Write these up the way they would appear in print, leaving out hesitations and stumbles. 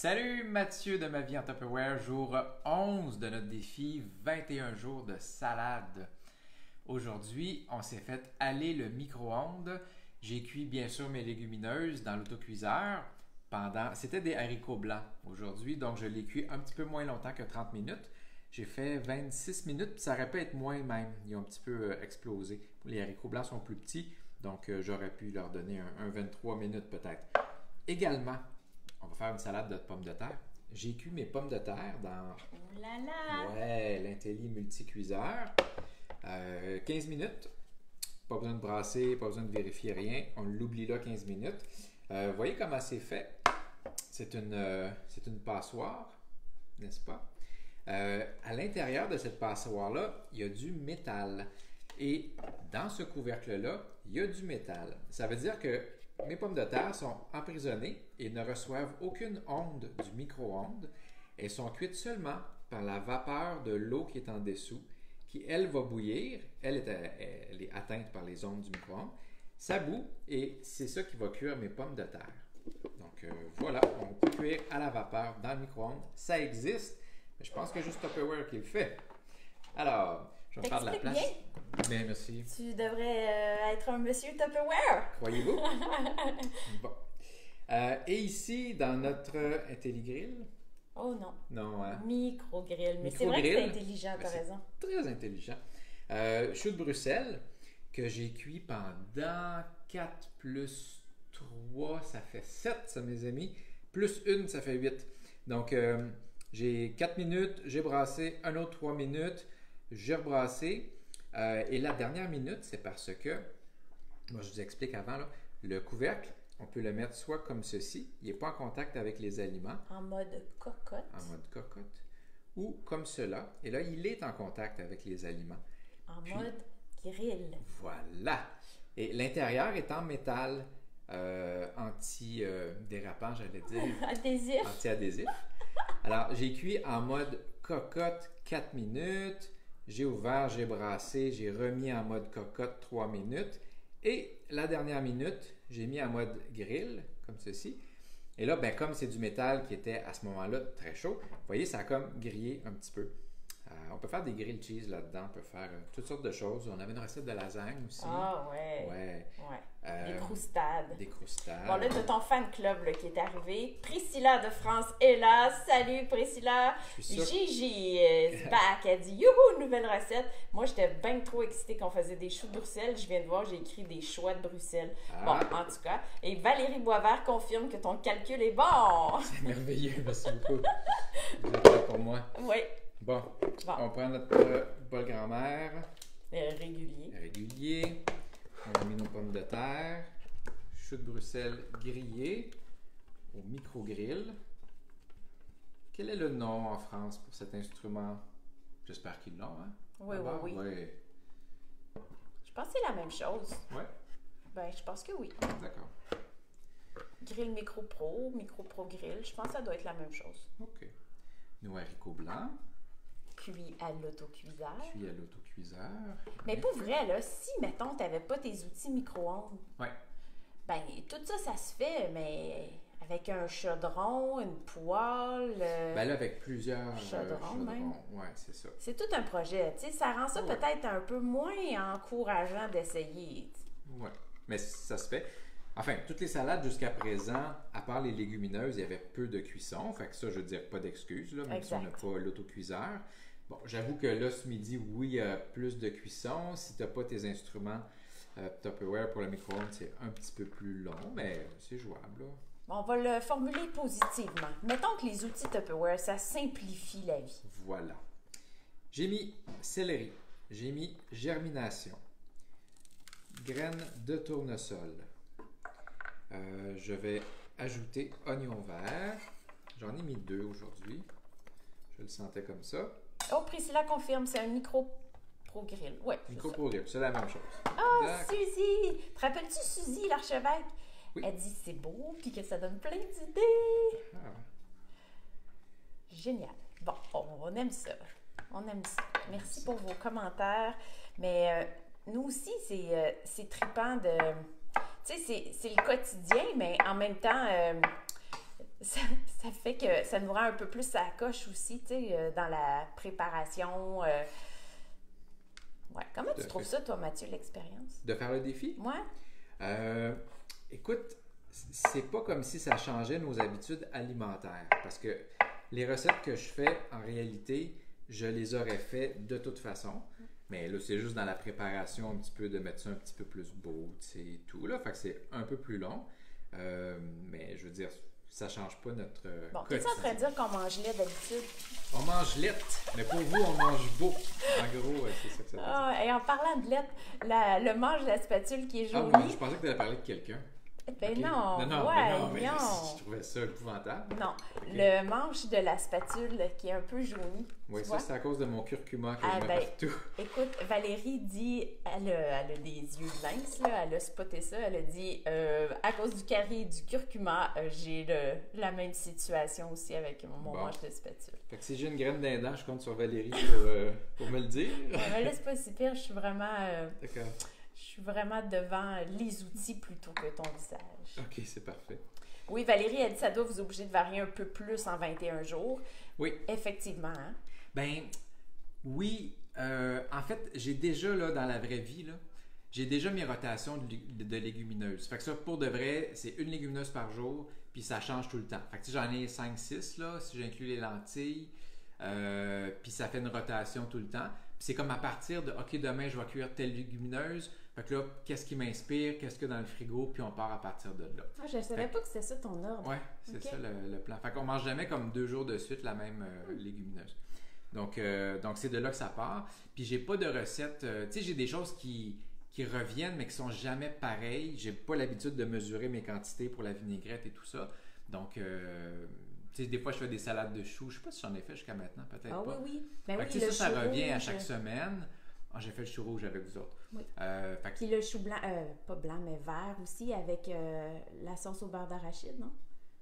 Salut Mathieu de Ma Vie en Tupperware, jour 11 de notre défi 21 jours de salade. Aujourd'hui, on s'est fait aller le micro-ondes. J'ai cuit bien sûr mes légumineuses dans l'autocuiseur c'était des haricots blancs aujourd'hui, donc je les cuis un petit peu moins longtemps que 30 minutes. J'ai fait 26 minutes, puis ça aurait pu être moins même. Ils ont un petit peu explosé. Les haricots blancs sont plus petits, donc j'aurais pu leur donner un 23 minutes peut-être. Également, on va faire une salade de pommes de terre. J'ai cuit mes pommes de terre dans Oh là là! ouais, l'Intelli multicuiseur. 15 minutes. Pas besoin de brasser, pas besoin de vérifier rien. On l'oublie là 15 minutes. Voyez comment c'est fait. C'est une passoire, n'est-ce pas? À l'intérieur de cette passoire-là, il y a du métal. Et dans ce couvercle-là, il y a du métal. Ça veut dire que mes pommes de terre sont emprisonnées et ne reçoivent aucune onde du micro-ondes. Elles sont cuites seulement par la vapeur de l'eau qui est en dessous, qui, elle, va bouillir. Elle est atteinte par les ondes du micro-ondes. Ça bout et c'est ça qui va cuire mes pommes de terre. Donc voilà, on peut cuire à la vapeur dans le micro-ondes. Ça existe, mais je pense que juste Tupperware qui le fait. Alors, je vais faire de la place. Bien, merci. Tu devrais être un monsieur Tupperware! Croyez-vous? Bon. Et ici, dans notre IntelliGrill. Oh non. Non, hein? Micro-grill. Mais c'est vrai que c'est intelligent, t'as raison. Très intelligent. Choux de Bruxelles que j'ai cuit pendant 4 plus 3, ça fait 7, ça, mes amis. Plus 1, ça fait 8. Donc, j'ai 4 minutes, j'ai brassé, un autre 3 minutes, j'ai rebrassé. Et la dernière minute, c'est parce que, moi je vous explique avant, là, le couvercle, on peut le mettre soit comme ceci, il n'est pas en contact avec les aliments. En mode cocotte. En mode cocotte. Ou comme cela, et là, il est en contact avec les aliments. En mode grill. Voilà! Et l'intérieur est en métal anti-dérapant, j'allais dire. Adhésif. Anti-adhésif. Alors, j'ai cuit en mode cocotte 4 minutes. J'ai ouvert, j'ai brassé, j'ai remis en mode cocotte 3 minutes. Et la dernière minute, j'ai mis en mode grill, comme ceci. Et là, ben, comme c'est du métal qui était à ce moment-là très chaud, vous voyez, ça a comme grillé un petit peu. On peut faire des grilled cheese là-dedans, on peut faire toutes sortes de choses. On avait une recette de lasagne aussi. Ah ouais. Ouais. Des croustades. Des croustades. Bon, là, t'as ton fan club là, qui est arrivé. Priscilla de France est là. Salut, Priscilla. Gigi is back. Elle dit youhou, nouvelle recette. Moi, j'étais bien trop excitée qu'on faisait des choux de Bruxelles. Je viens de voir, j'ai écrit des choix de Bruxelles. Bon, en tout cas. Et Valérie Boisvert confirme que ton calcul est bon. C'est merveilleux, merci beaucoup. Vous êtes là pour moi. Oui. Bon, on prend notre bol grand-mère. Régulier. On a mis nos pommes de terre. Choux de Bruxelles grillés au micro-grill. Quel est le nom en France pour cet instrument? J'espère qu'ils l'ont, hein? Oui. Je pense que c'est la même chose. Oui? Ben, je pense que oui. D'accord. Grill Micro Pro Grill, je pense que ça doit être la même chose. OK. Nos haricots blancs. Cuit à l'autocuiseur. Mais pour vrai, là, si, mettons, tu n'avais pas tes outils micro-ondes, ouais. Ben, tout ça, ça se fait, mais avec un chaudron, une poêle... Ben là, avec plusieurs chaudrons même. Ouais, c'est ça. C'est tout un projet, tu sais, ça rend ça peut-être un peu moins encourageant d'essayer. Oui, mais ça se fait. Enfin, toutes les salades jusqu'à présent, à part les légumineuses, il y avait peu de cuisson. Fait que ça, je veux dire, pas d'excuses, là, même si on n'a pas l'autocuiseur. Bon, j'avoue que là, ce midi, oui, il y a plus de cuisson. Si tu n'as pas tes instruments Tupperware pour le micro-ondes, c'est un petit peu plus long, mais c'est jouable, là. On va le formuler positivement. Mettons que les outils Tupperware, ça simplifie la vie. Voilà. J'ai mis céleri. J'ai mis germination. Graines de tournesol. Je vais ajouter oignon vert. J'en ai mis 2 aujourd'hui. Je le sentais comme ça. Oh, Priscilla confirme, c'est un micro-pro-grill. Oui, micro-pro-grill, c'est la même chose. Oh, Suzy! Te rappelles-tu Suzy, l'archevêque? Oui. Elle dit c'est beau, puis que ça donne plein d'idées. Génial. Bon, on aime ça. Merci pour vos commentaires. Mais nous aussi, c'est trippant de... Tu sais, c'est le quotidien, mais en même temps, ça fait que ça nous rend un peu plus à la coche aussi, tu sais, dans la préparation. Ouais. Comment tu trouves ça, toi, Mathieu, l'expérience? De faire le défi? Ouais. Écoute, c'est pas comme si ça changeait nos habitudes alimentaires. Parce que les recettes que je fais, en réalité, je les aurais fait de toute façon. Mais là, c'est juste dans la préparation un petit peu de mettre ça un petit peu plus beau, tu sais, tout. Là, fait que c'est un peu plus long. Mais je veux dire, ça change pas notre bon, t'es-tu en train de dire qu'on mange lait d'habitude? On mange lait, mais pour vous, on mange beau. En gros, c'est ça que ça veut dire. Et en parlant de lait, le manche de la spatule qui est Ah jaunie. oui, je pensais que tu allais parler de quelqu'un. Ben Ok. non, non, mais je trouvais ça épouvantable. Non, Ok. le manche de la spatule qui est un peu jauni. Oui, tu ça, vois? c'est à cause de mon curcuma que Ah, je mets ben, partout. Écoute, Valérie dit, elle a des yeux de lynx, là, elle a spoté ça, elle a dit, à cause du carré et du curcuma, j'ai la même situation aussi avec mon Bon. manche de spatule. Fait que si j'ai une graine d'indent, je compte sur Valérie pour me le dire. Mais là, c'est pas si pire, je suis vraiment devant les outils plutôt que ton visage. OK, c'est parfait. Oui, Valérie a dit ça doit vous obliger de varier un peu plus en 21 jours. Oui. Effectivement. Hein? Ben, oui. En fait, j'ai déjà, là, dans la vraie vie, là, j'ai déjà mes rotations de légumineuses. Fait que ça, pour de vrai, c'est une légumineuse par jour, puis ça change tout le temps. Fait que j'en ai 5-6, là, si j'inclus les lentilles, puis ça fait une rotation tout le temps. Puis c'est comme à partir de, OK, demain, je vais cuire telle légumineuse. Fait que là, qu'est-ce qui m'inspire, qu'est-ce qu'il y a dans le frigo, puis on part à partir de là. Ah, je ne savais pas que c'était ça ton ordre. Oui, c'est ça le plan. Fait qu'on mange jamais comme 2 jours de suite la même légumineuse. Donc c'est de là que ça part. Puis j'ai pas de recette. Tu sais, j'ai des choses qui reviennent, mais qui sont jamais pareilles. J'ai pas l'habitude de mesurer mes quantités pour la vinaigrette et tout ça. Donc, tu sais, des fois, je fais des salades de choux. Je sais pas si j'en ai fait jusqu'à maintenant, peut-être pas. Ah oui. Ben fait oui, que, ça revient à rouge. chaque semaine. Ah, j'ai fait le chou rouge avec vous autres. Oui. Fait que- Puis le chou blanc, pas blanc, mais vert aussi, avec la sauce au beurre d'arachide, non?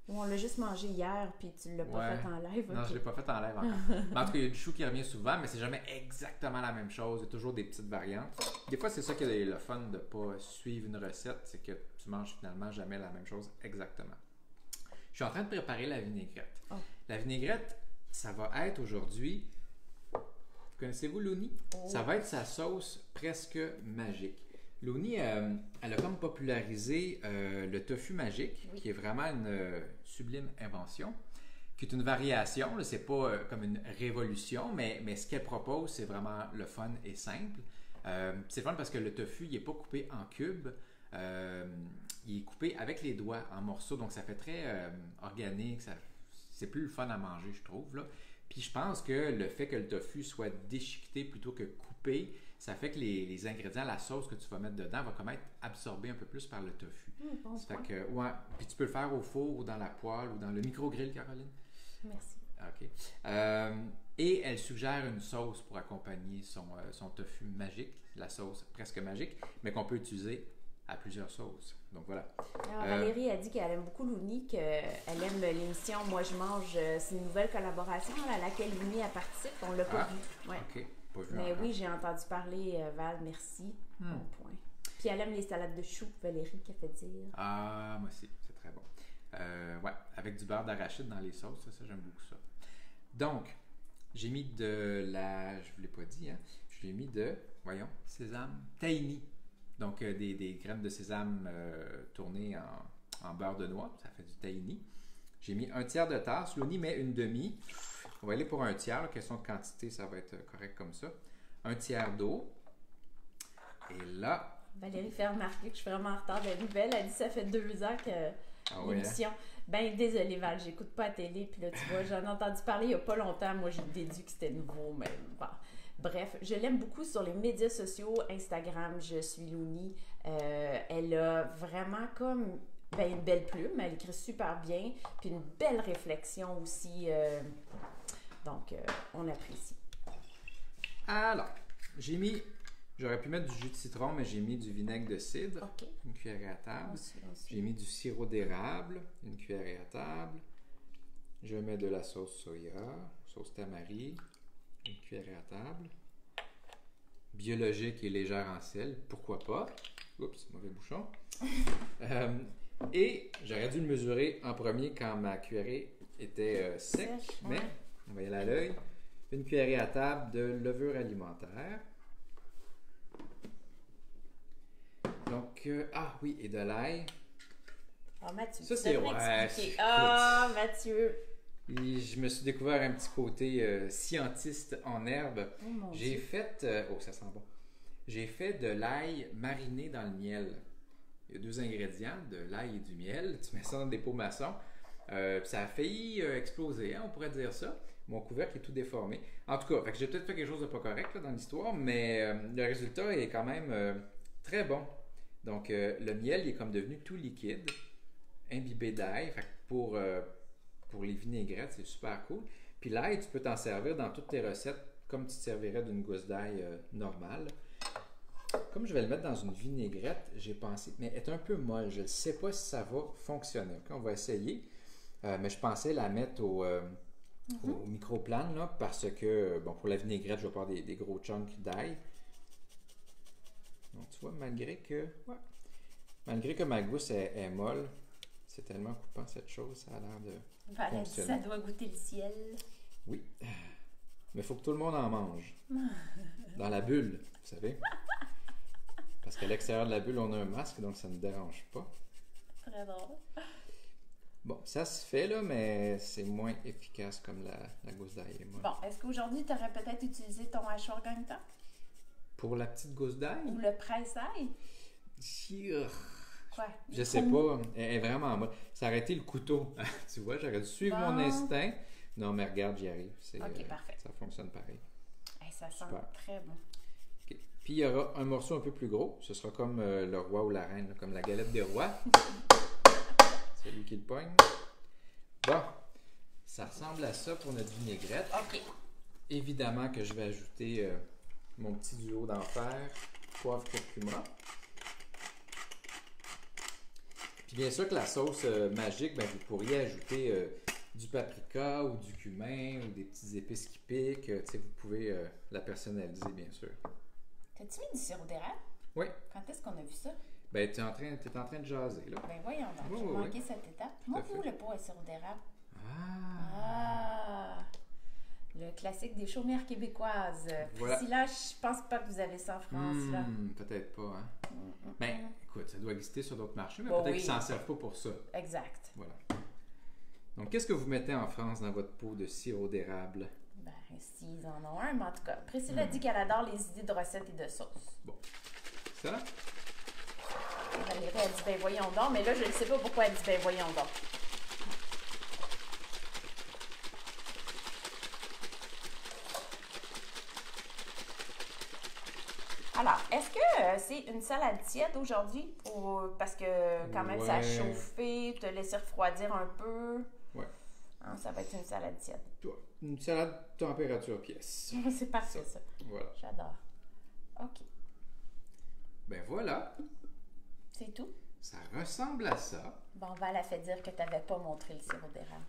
Ou on l'a juste mangé hier, puis tu l'as pas fait en live. Non, ok. je l'ai pas fait en live encore. Mais en tout cas, il y a du chou qui revient souvent, mais c'est jamais exactement la même chose. Il y a toujours des petites variantes. Des fois, c'est ça qui est le fun de pas suivre une recette, c'est que tu manges finalement jamais la même chose exactement. Je suis en train de préparer la vinaigrette. Oh. La vinaigrette, ça va être aujourd'hui... Vous connaissez-vous Looney? Oh. Ça va être sa sauce presque magique. Looney, elle a comme popularisé le tofu magique, Oui. qui est vraiment une sublime invention, qui est une variation. Là, c'est pas comme une révolution, mais ce qu'elle propose, c'est vraiment le fun et simple. C'est fun parce que le tofu, il n'est pas coupé en cubes. Il est coupé avec les doigts en morceaux, donc ça fait très organique. C'est plus le fun à manger, je trouve, là. Puis je pense que le fait que le tofu soit déchiqueté plutôt que coupé, ça fait que les ingrédients, la sauce que tu vas mettre dedans va comme être absorbée un peu plus par le tofu. Bon Ça point. fait que, ouais. Puis tu peux le faire au four ou dans la poêle ou dans le micro-grill, Caroline. Merci. OK. Et elle suggère une sauce pour accompagner son tofu magique, la sauce presque magique, mais qu'on peut utiliser à plusieurs sauces. Donc voilà. Alors, Valérie a dit qu'elle aime beaucoup Looney, qu'elle aime l'émission Moi je mange. C'est une nouvelle collaboration à laquelle Looney elle participe. On l'a pas vu. Ouais. OK. Pas vu Mais encore. oui, j'ai entendu parler, Val, merci. Bon point. Puis elle aime les salades de choux, Valérie, qu'elle fait dire. Ah, moi aussi, c'est très bon. Ouais, avec du beurre d'arachide dans les sauces, ça j'aime beaucoup ça. Donc, j'ai mis je vous l'ai pas dit, hein, j'ai mis voyons, sésame tahini. Donc, des graines de sésame tournées en beurre de noix, ça fait du tahini. J'ai mis un tiers de tasse, Looney met une demi. On va aller pour un tiers, question de quantité, ça va être correct comme ça. Un tiers d'eau. Et là, Valérie fait remarquer que je suis vraiment en retard de la nouvelle. Elle dit que ça fait 2 ans que ah ouais, l'émission. Ben désolée Val, j'écoute pas la télé. Puis là, tu vois, j'en ai entendu parler il y a pas longtemps. Moi, j'ai déduit que c'était nouveau, mais bon. Bref, je l'aime beaucoup sur les médias sociaux, Instagram, je suis Looney. Elle a vraiment comme une belle plume, elle écrit super bien, puis une belle réflexion aussi. Donc, on apprécie. Alors, j'aurais pu mettre du jus de citron, mais j'ai mis du vinaigre de cidre, OK. une cuillerée à table. On J'ai mis du sirop d'érable, une cuillerée à table. Je mets de la sauce soya, sauce tamari, une cuillerée à table. Biologique et légère en sel, pourquoi pas. Oups, mauvais bouchon. Et j'aurais dû le mesurer en premier quand ma cuillerée était sec, mais ouais. on va y aller à l'œil. Une cuillerée à table de levure alimentaire. Donc, ah oui, et de l'ail. Ah, Mathieu, Ça, tu c'est... devrais Ouais, expliquer. Ah, Mathieu! Et je me suis découvert un petit côté scientiste en herbe. Oh mon J'ai Dieu. fait... oh, ça sent bon. J'ai fait de l'ail mariné dans le miel. Il y a 2 ingrédients, de l'ail et du miel. Tu mets ça dans des pots maçons. Puis ça a failli exploser, hein, on pourrait dire ça. Mon couvercle est tout déformé. En tout cas, fait que j'ai peut-être fait quelque chose de pas correct là, dans l'histoire, mais le résultat est quand même très bon. Donc, le miel il est comme devenu tout liquide, imbibé d'ail. Fait que pour les vinaigrettes, c'est super cool. Puis l'ail, tu peux t'en servir dans toutes tes recettes comme tu te servirais d'une gousse d'ail normale. Comme je vais le mettre dans une vinaigrette, j'ai pensé, mais elle est un peu molle. Je ne sais pas si ça va fonctionner. Okay, on va essayer. Mais je pensais la mettre au microplane là, parce que, bon, pour la vinaigrette, je vais avoir des gros chunks d'ail. Donc, tu vois, malgré que ma gousse est molle, c'est tellement coupant cette chose, ça a l'air de fonctionner. Ça doit goûter le ciel. Oui, mais il faut que tout le monde en mange. Dans la bulle, vous savez. Parce qu'à l'extérieur de la bulle, on a un masque, donc ça ne dérange pas. Très drôle. Bon, ça se fait là, mais c'est moins efficace comme la gousse d'ail. Bon, est-ce qu'aujourd'hui, tu aurais peut-être utilisé ton hachoir gagne-temps? Pour la petite gousse d'ail? Ou le presse-ail? Quoi? Je sais pas. Elle est vraiment molle. Ça aurait été le couteau. Tu vois, j'aurais dû suivre mon instinct. Non, mais regarde, j'y arrive. Ok, parfait. Ça fonctionne pareil. Hey, ça sent Super. très bon. Okay. Puis il y aura un morceau un peu plus gros. Ce sera comme le roi ou la reine, là, comme la galette des rois. C'est lui qui le pogne. Bon, ça ressemble à ça pour notre vinaigrette. OK. Évidemment que je vais ajouter mon petit duo d'enfer, poivre curcuma. Puis bien sûr que la sauce magique, ben, vous pourriez ajouter du paprika ou du cumin ou des petites épices qui piquent. Tu sais, vous pouvez la personnaliser, bien sûr. T'as-tu mis du sirop d'érable? Oui. Quand est-ce qu'on a vu ça? Ben, t'es en train de jaser, là. Ben voyons donc, Oui, j'ai oui, manqué oui. cette étape. Tout à Moi, fait. où le pot à sirop d'érable? Ah! Ah! Le classique des chaumières québécoises. Voilà. Priscilla, je pense pas que vous avez ça en France, là. Peut-être pas, hein? Ben, écoute, ça doit exister sur d'autres marchés, mais Bon, peut-être oui. qu'ils s'en servent pas pour ça. Exact. Voilà. Donc, qu'est-ce que vous mettez en France dans votre pot de sirop d'érable? Ben, s'ils en ont un, mais en tout cas, Priscilla dit qu'elle adore les idées de recettes et de sauces. Bon. Ça? Valérie, elle dit, ben voyons donc, mais là, je ne sais pas pourquoi elle dit, ben voyons donc. Alors, est-ce que c'est une salade tiède aujourd'hui? Parce que quand même, ça a Ouais. chauffé, te laisser refroidir un peu. Ouais. Hein, ça va être une salade tiède. Toi, une salade température pièce. C'est parfait, ça. Voilà. J'adore. OK. Ben voilà. C'est tout? Ça ressemble à ça. Bon, Val a fait dire que tu n'avais pas montré le sirop d'érable.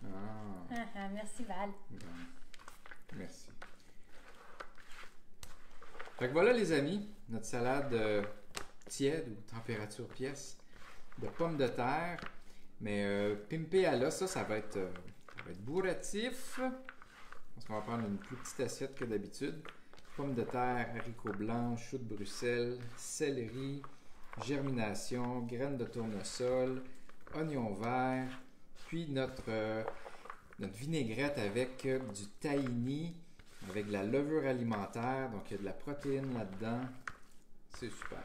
Ah. Merci, Val. Bon. Merci. Fait que voilà, les amis, notre salade tiède ou température pièce de pommes de terre. Mais pimpé à l'os, ça va être bourratif. Parce qu'on va prendre une plus petite assiette que d'habitude. Pommes de terre, haricots blancs, choux de Bruxelles, céleri, germination, graines de tournesol, oignons verts, puis notre vinaigrette avec du tahini, avec de la levure alimentaire, donc il y a de la protéine là-dedans. C'est super.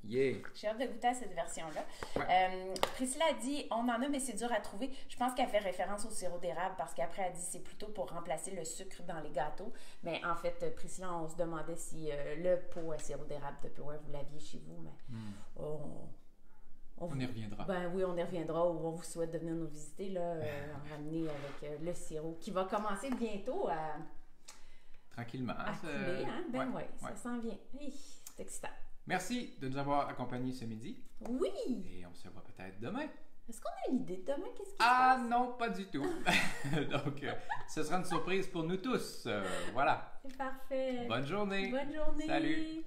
Yeah! J'ai hâte de goûter à cette version-là. Ouais. Priscilla a dit, on en a, mais c'est dur à trouver. Je pense qu'elle fait référence au sirop d'érable parce qu'après, elle dit c'est plutôt pour remplacer le sucre dans les gâteaux. Mais en fait, Priscilla, on se demandait si le pot à sirop d'érable de Tupperware, vous l'aviez chez vous, mais On y reviendra. Ben oui, on y reviendra ou on vous souhaite de venir nous visiter, là, en ramener avec le sirop qui va commencer bientôt à Tranquillement. couler. Hein? Ben ouais, ça s'en vient. Hi, c'est excitant. Merci de nous avoir accompagnés ce midi. Oui! Et on se voit peut-être demain. Est-ce qu'on a une idée de demain? Qu'est-ce qui se Ah passe? non, pas du tout. Donc, ce sera une surprise pour nous tous. Voilà. C'est parfait. Bonne journée. Bonne journée. Salut.